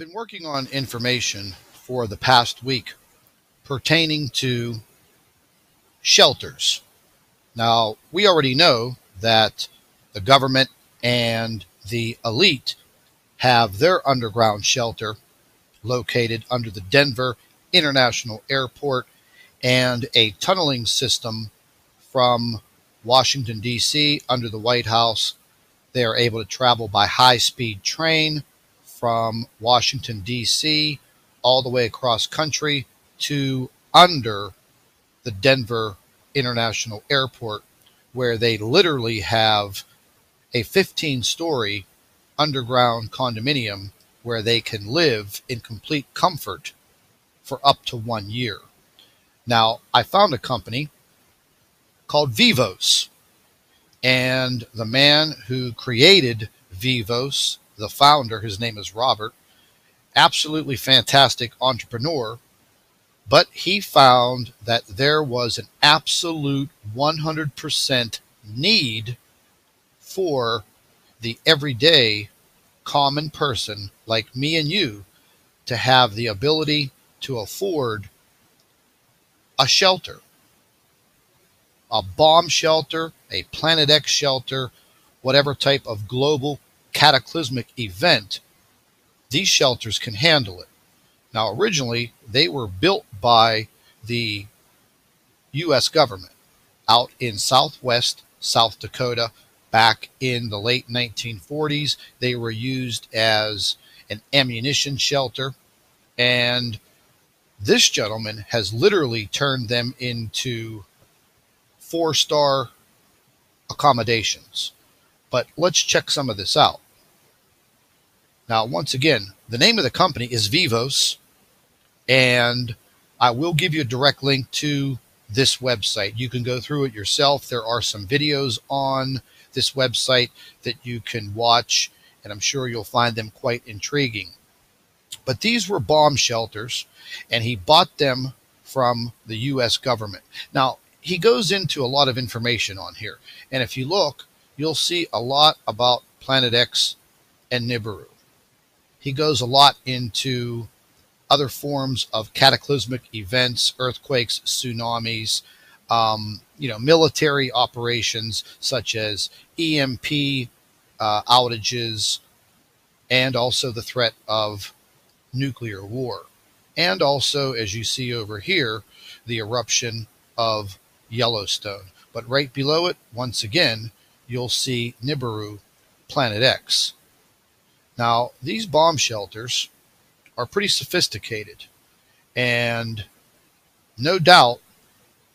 been working on information for the past week pertaining to shelters. Now, we already know that the government and the elite have their underground shelter located under the Denver International Airport and a tunneling system from Washington, D.C. under the White House. They are able to travel by high-speed train from Washington, D.C., all the way across country to under the Denver International Airport, where they literally have a 15-story underground condominium where they can live in complete comfort for up to 1 year. Now, I found a company called Vivos, and the man who created Vivos, the founder, his name is Robert, absolutely fantastic entrepreneur, but he found that there was an absolute 100% need for the everyday common person like me and you to have the ability to afford a shelter, a bomb shelter, a Planet X shelter, whatever type of global cataclysmic event. These shelters can handle it. Now, originally, they were built by the U.S. government out in southwest South Dakota back in the late 1940s. They were used as an ammunition shelter, and this gentleman has literally turned them into 4-star accommodations. But let's check some of this out. Now, once again, the name of the company is Vivos, and I will give you a direct link to this website. You can go through it yourself. There are some videos on this website that you can watch, and I'm sure you'll find them quite intriguing. But these were bomb shelters, and he bought them from the U.S. government. Now, he goes into a lot of information on here, and if you look, you'll see a lot about Planet X and Nibiru. He goes a lot into other forms of cataclysmic events, earthquakes, tsunamis, military operations such as EMP outages, and also the threat of nuclear war. And also, as you see over here, the eruption of Yellowstone. But right below it, once again, you'll see Nibiru, Planet X. Now, these bomb shelters are pretty sophisticated, and no doubt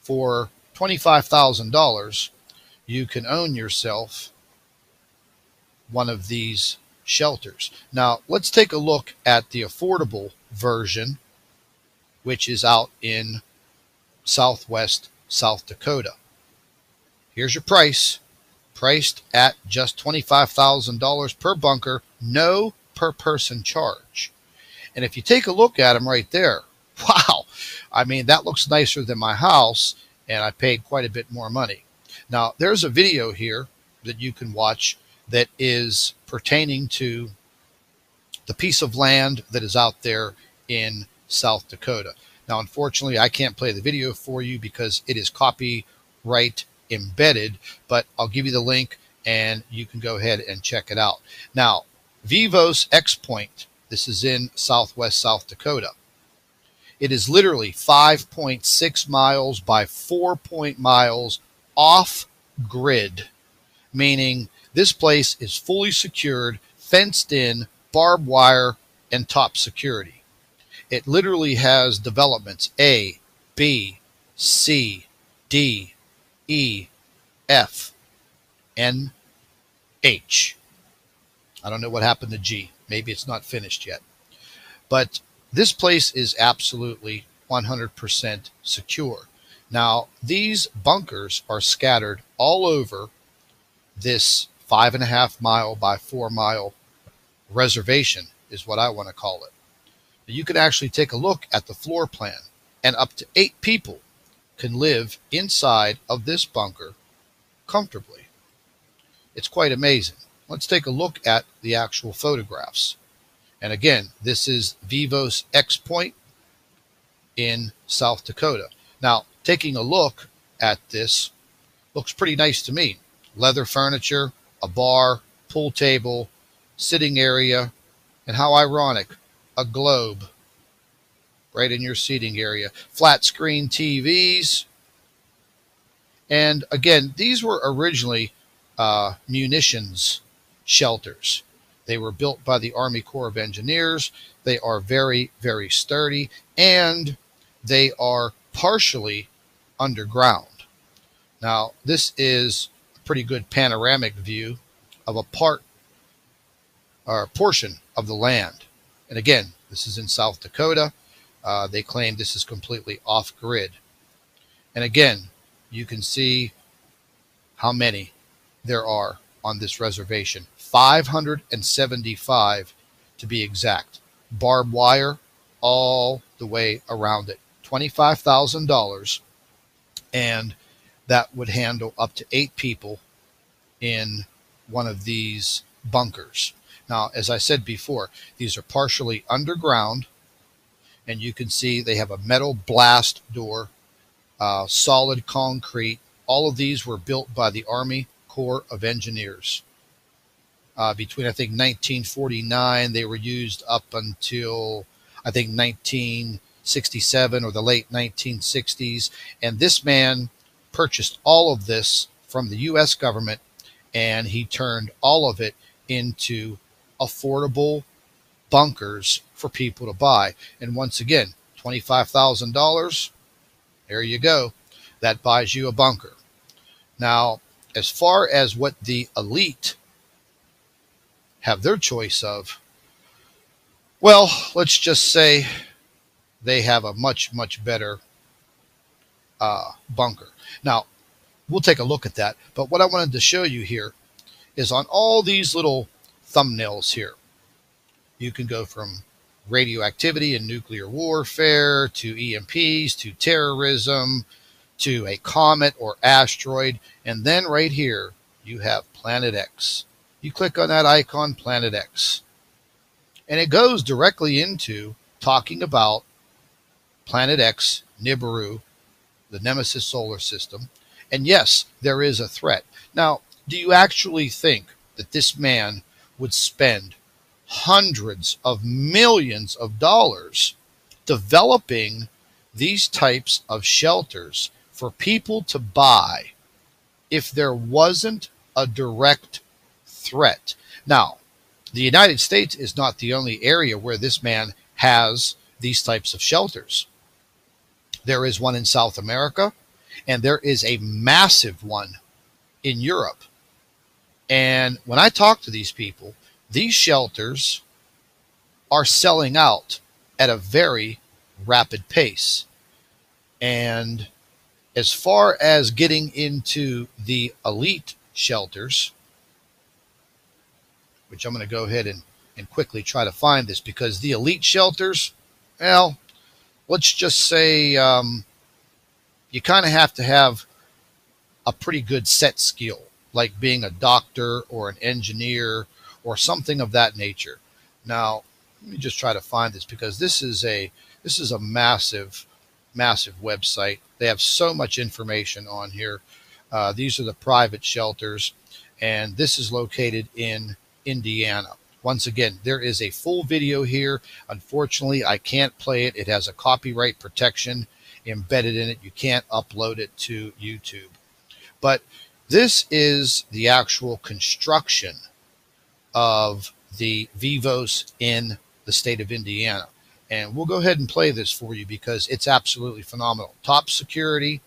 for $25,000 you can own yourself one of these shelters. Now, let's take a look at the affordable version, which is out in southwest South Dakota. Here's your price, priced at just $25,000 per bunker, no per person charge. And if you take a look at them right there, wow, I mean, that looks nicer than my house, and I paid quite a bit more money. Now, there's a video here that you can watch that is pertaining to the piece of land that is out there in South Dakota. Now, unfortunately, I can't play the video for you because it is copyright embedded, but I'll give you the link and you can go ahead and check it out. Now, Vivos X Point, this is in southwest South Dakota. It is literally 5.6 miles by 4 miles off grid, meaning this place is fully secured, fenced in, barbed wire, and top security. It literally has developments A, B, C, D, E, F, N, H. I don't know what happened to G. Maybe it's not finished yet. But this place is absolutely 100% secure. Now, these bunkers are scattered all over this 5.5 mile by 4 mile reservation, is what I want to call it. You can actually take a look at the floor plan, and up to 8 people can live inside of this bunker comfortably. It's quite amazing. Let's take a look at the actual photographs. And again, this is Vivos X Point in South Dakota. Now, taking a look at this, looks pretty nice to me. Leather furniture, a bar, pool table, sitting area, and how ironic, a globe right in your seating area. Flat screen TVs. And again, these were originally munitions shelters. They were built by the Army Corps of Engineers. They are very, very sturdy, and they are partially underground. Now, this is a pretty good panoramic view of a part or a portion of the land. And again, this is in South Dakota. They claim this is completely off-grid. And again, you can see how many there are on this reservation. 575 to be exact. Barbed wire all the way around it. $25,000, and that would handle up to 8 people in one of these bunkers. Now, as I said before, these are partially underground, and you can see they have a metal blast door, solid concrete. All of these were built by the Army Corps of Engineers. Between, I think, 1949, they were used up until, I think, 1967 or the late 1960s. And this man purchased all of this from the U.S. government, and he turned all of it into affordable bunkers for people to buy. And once again, $25,000, there you go. That buys you a bunker. Now, as far as what the elite have their choice of, well, let's just say they have a much, much better bunker. Now, we'll take a look at that. But what I wanted to show you here is on all these little thumbnails here, you can go from radioactivity and nuclear warfare to EMPs to terrorism to a comet or asteroid. And then right here, you have Planet X. You click on that icon, Planet X, and it goes directly into talking about Planet X, Nibiru, the Nemesis solar system. And yes, there is a threat. Now, do you actually think that this man would spend hundreds of millions of dollars developing these types of shelters for people to buy if there wasn't a direct threat? Now, the United States is not the only area where this man has these types of shelters. There is one in South America, and there is a massive one in Europe. And when I talk to these people, these shelters are selling out at a very rapid pace. And as far as getting into the elite shelters, which I'm going to go ahead and quickly try to find this, because the elite shelters, well, let's just say you kind of have to have a pretty good set skill, like being a doctor or an engineer or something of that nature. Now, let me just try to find this, because this is a massive, massive website. They have so much information on here. These are the private shelters, and this is located in Indiana. Once again, there is a full video here. Unfortunately, I can't play it. It has a copyright protection embedded in it. You can't upload it to YouTube. But this is the actual construction of the Vivos in the state of Indiana. And we'll go ahead and play this for you because it's absolutely phenomenal. Top security,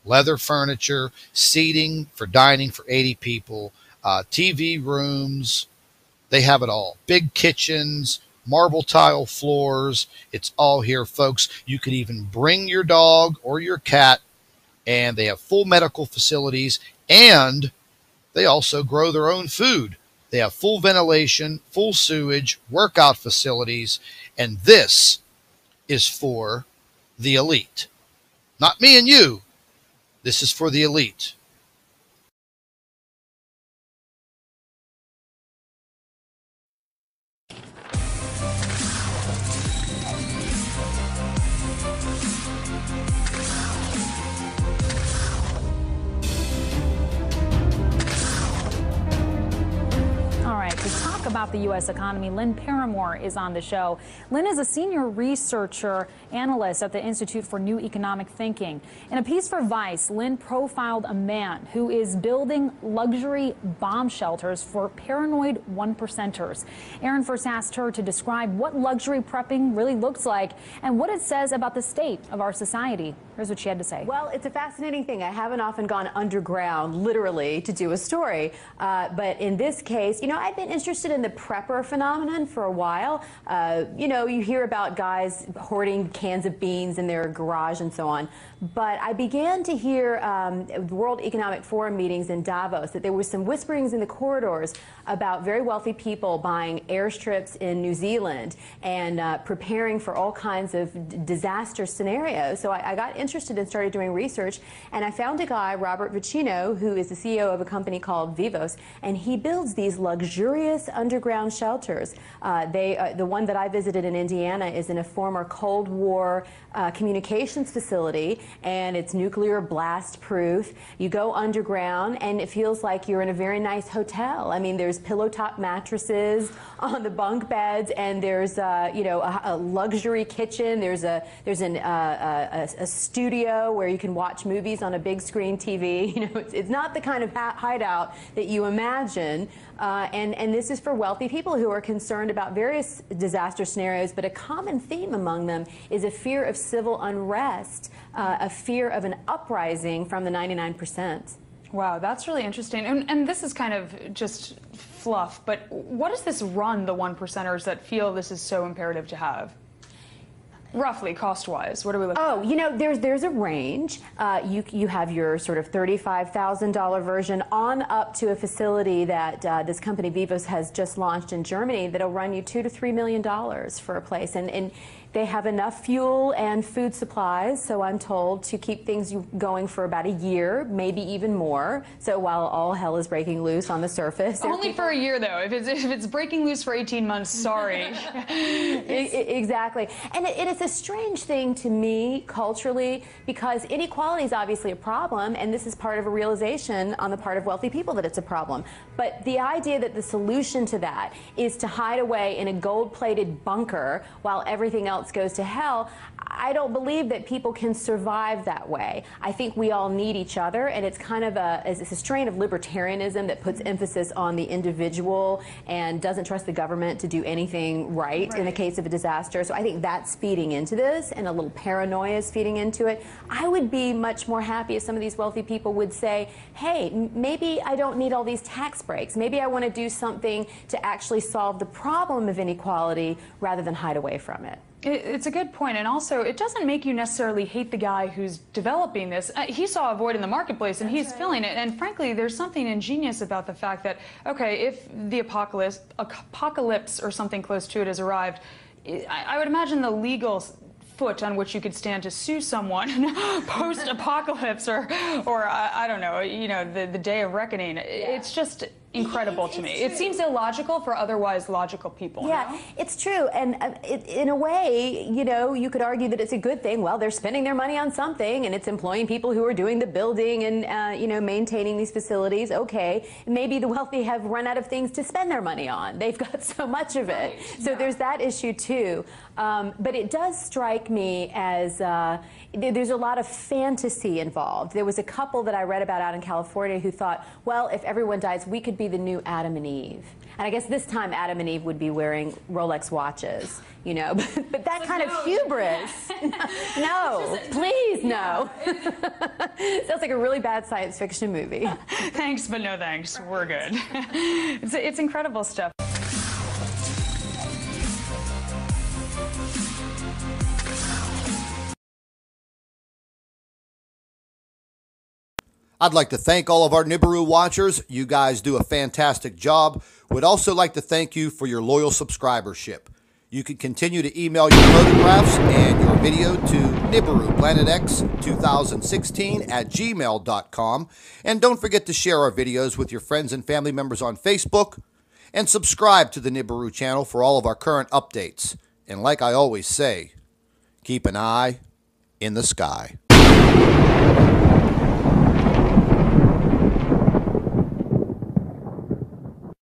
leather furniture, seating for dining for 80 people, TV rooms. They have it all. Big kitchens, marble tile floors. It's all here, folks. You could even bring your dog or your cat, and they have full medical facilities, and they also grow their own food. They have full ventilation, full sewage, workout facilities, and this is for the elite. Not me and you. This is for the elite. the U.S. economy. Lynn Paramore is on the show. Lynn is a senior researcher analyst at the Institute for New Economic Thinking. In a piece for Vice, Lynn profiled a man who is building luxury bomb shelters for paranoid one-percenters. Aaron first asked her to describe what luxury prepping really looks like and what it says about the state of our society. Here's what she had to say. Well, it's a fascinating thing. I haven't often gone underground, literally, to do a story. But in this case, you know, I've been interested in the prepper phenomenon for a while. You know, you hear about guys hoarding cans of beans in their garage and so on. But I began to hear World Economic Forum meetings in Davos that there was some whisperings in the corridors about very wealthy people buying airstrips in New Zealand and preparing for all kinds of disaster scenarios. So I got interested and started doing research, and I found a guy, Robert Vicino, who is the CEO of a company called Vivos, and he builds these luxurious underground shelters. The one that I visited in Indiana is in a former Cold War communications facility, and it's nuclear blast proof. You go underground and it feels like you're in a very nice hotel. I mean, there's pillow top mattresses on the bunk beds, and there's you know, a luxury kitchen. There's a studio where you can watch movies on a big screen TV. You know, it's not the kind of hideout that you imagine. And this is for wealthy people who are concerned about various disaster scenarios, but a common theme among them is a fear of civil unrest, a fear of an uprising from the 99%. Wow, that's really interesting. And this is kind of just fluff, but what does this run the one-percenters that feel this is so imperative to have? Roughly, cost-wise, what are we looking at? Oh, you know, there's a range. You have your sort of $35,000 version on up to a facility that this company Vivos has just launched in Germany that'll run you $2 to $3 million for a place. And they have enough fuel and food supplies, so I'm told, to keep things going for about a year, maybe even more. So while all hell is breaking loose on the surface. Only for a year, though. If it's breaking loose for 18 months, sorry. Exactly. And it's a strange thing to me culturally, because inequality is obviously a problem, and this is part of a realization on the part of wealthy people that it's a problem. But the idea that the solution to that is to hide away in a gold-plated bunker while everything else goes to hell, I don't believe that people can survive that way. I think we all need each other, and it's kind of it's a strain of libertarianism that puts emphasis on the individual and doesn't trust the government to do anything right in the case of a disaster. So I think that's feeding into this, and a little paranoia is feeding into it. I would be much more happy if some of these wealthy people would say, hey, maybe I don't need all these tax breaks. Maybe I want to do something to actually solve the problem of inequality rather than hide away from it. It's a good point, and also it doesn't make you necessarily hate the guy who's developing this. He saw a void in the marketplace, and he's filling it. And frankly, there's something ingenious about the fact that, okay, if the apocalypse or something close to it has arrived, I would imagine the legal foot on which you could stand to sue someone post-apocalypse or I don't know, you know, the day of reckoning. It's just incredible to me. It seems illogical for otherwise logical people. Yeah, no? It's true. And in a way, you know, you could argue that it's a good thing. Well, they're spending their money on something, and it's employing people who are doing the building and, you know, maintaining these facilities. Okay, maybe the wealthy have run out of things to spend their money on. They've got so much of it. So there's that issue, too. But it does strike me as there's a lot of fantasy involved. There was a couple that I read about out in California who thought, well, if everyone dies, we could be the new Adam and Eve. And I guess this time Adam and Eve would be wearing Rolex watches, you know. But that kind of hubris, no, please, no. Sounds like a really bad science fiction movie. Thanks, but no thanks. We're good. It's incredible stuff. I'd like to thank all of our Nibiru watchers. You guys do a fantastic job. Would also like to thank you for your loyal subscribership. You can continue to email your photographs and your video to NibiruPlanetX2016@gmail.com. And don't forget to share our videos with your friends and family members on Facebook. And subscribe to the Nibiru channel for all of our current updates. And like I always say, keep an eye in the sky.